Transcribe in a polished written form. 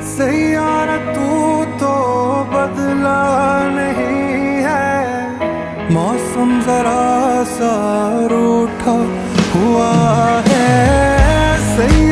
सैयारा तू तो बदला नहीं है, मौसम जरा सा रूठा हुआ है। सैयारा